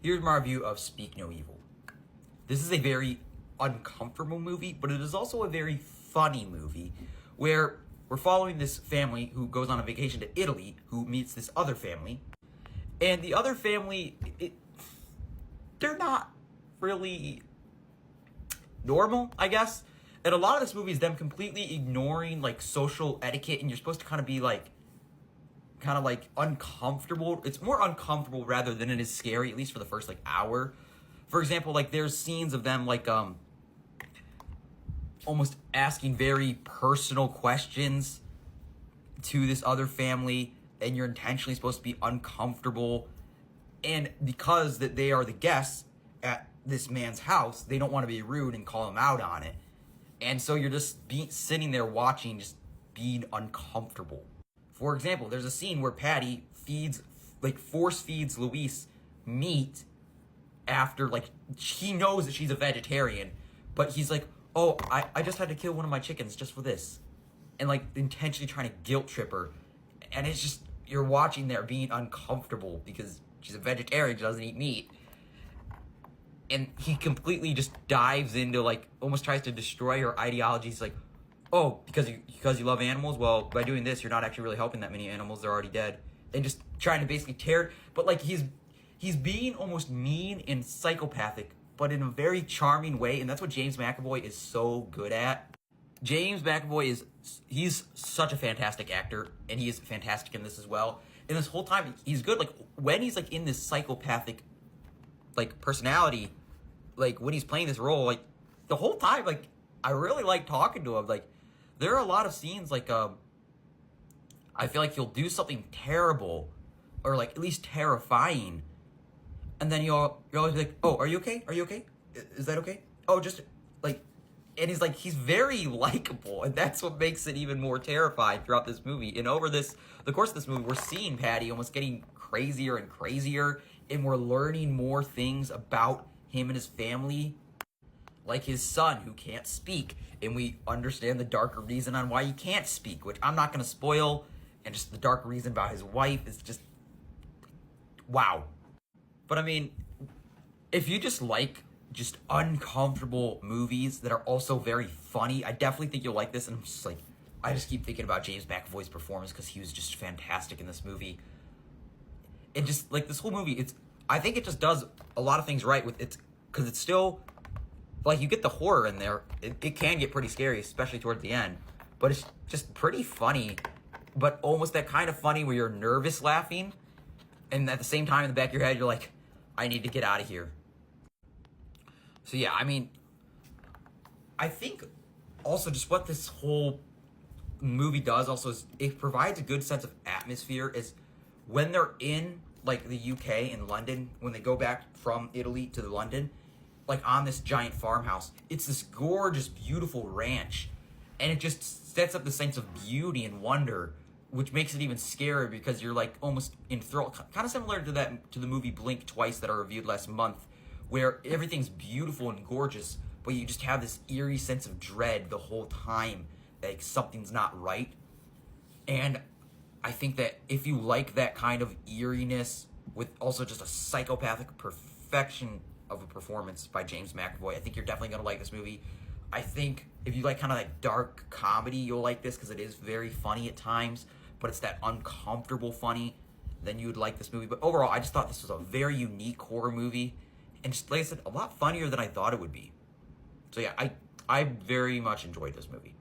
Here's my review of Speak No Evil. This is a very uncomfortable movie, but it is also a very funny movie where we're following this family who goes on a vacation to Italy who meets this other family. And the other family, they're not really normal, I guess. And a lot of this movie is them completely ignoring like social etiquette, and you're supposed to kind of be like uncomfortable. It's more uncomfortable rather than it is scary, at least for the first like hour. For example, like there's scenes of them like almost asking very personal questions to this other family, and you're intentionally supposed to be uncomfortable. And because that they are the guests at this man's house, they don't want to be rude and call him out on it. And so you're just sitting there watching, just being uncomfortable. For example, there's a scene where Patty force feeds Luis meat after, like, he knows that she's a vegetarian, but he's like, oh, I just had to kill one of my chickens just for this. And, like, intentionally trying to guilt trip her. And it's just, you're watching there being uncomfortable because she's a vegetarian, she doesn't eat meat. And he completely just dives into, like, almost tries to destroy her ideology. He's like, oh, because you love animals? Well, by doing this, you're not actually really helping that many animals. They're already dead. And just trying to basically tear... But, like, he's being almost mean and psychopathic, but in a very charming way. And that's what James McAvoy is so good at. James McAvoy he's such a fantastic actor, and he is fantastic in this as well. And this whole time, he's good. Like, when he's, like, in this psychopathic, like, personality, like, when he's playing this role, like, the whole time, like, I really like talking to him. Like, there are a lot of scenes, like, I feel like he'll do something terrible, or, like, at least terrifying, and then you'll always be like, oh, are you okay? Are you okay? Is that okay? Oh, just, like, and he's very likable, and that's what makes it even more terrifying throughout this movie. And over the course of this movie, we're seeing Patty almost getting crazier and crazier, and we're learning more things about him and his family, like his son who can't speak, and we understand the darker reason on why he can't speak, which I'm not going to spoil, and just the dark reason about his wife is just, wow. But I mean, if you just like just uncomfortable movies that are also very funny, I definitely think you'll like this. And I'm just like, I just keep thinking about James McAvoy's performance because he was just fantastic in this movie. And just like this whole movie, I think it just does a lot of things right with it, because it's still, like, you get the horror in there. It can get pretty scary, especially towards the end. But it's just pretty funny, but almost that kind of funny where you're nervous laughing, and at the same time in the back of your head, you're like, I need to get out of here. So yeah, I mean, I think also just what this whole movie does also is it provides a good sense of atmosphere. Is when they're in, like, the UK in London, when they go back from Italy to London, like, on this giant farmhouse, it's this gorgeous, beautiful ranch, and it just sets up the sense of beauty and wonder, which makes it even scarier because you're, like, almost enthralled, kind of similar to the movie Blink Twice that I reviewed last month, where everything's beautiful and gorgeous, but you just have this eerie sense of dread the whole time, like something's not right. And I think that if you like that kind of eeriness with also just a psychopathic perfection of a performance by James McAvoy, I think you're definitely going to like this movie. I think if you like kind of like dark comedy, you'll like this because it is very funny at times, but it's that uncomfortable funny, then you would like this movie. But overall, I just thought this was a very unique horror movie, and just like I said, a lot funnier than I thought it would be. So yeah, I very much enjoyed this movie.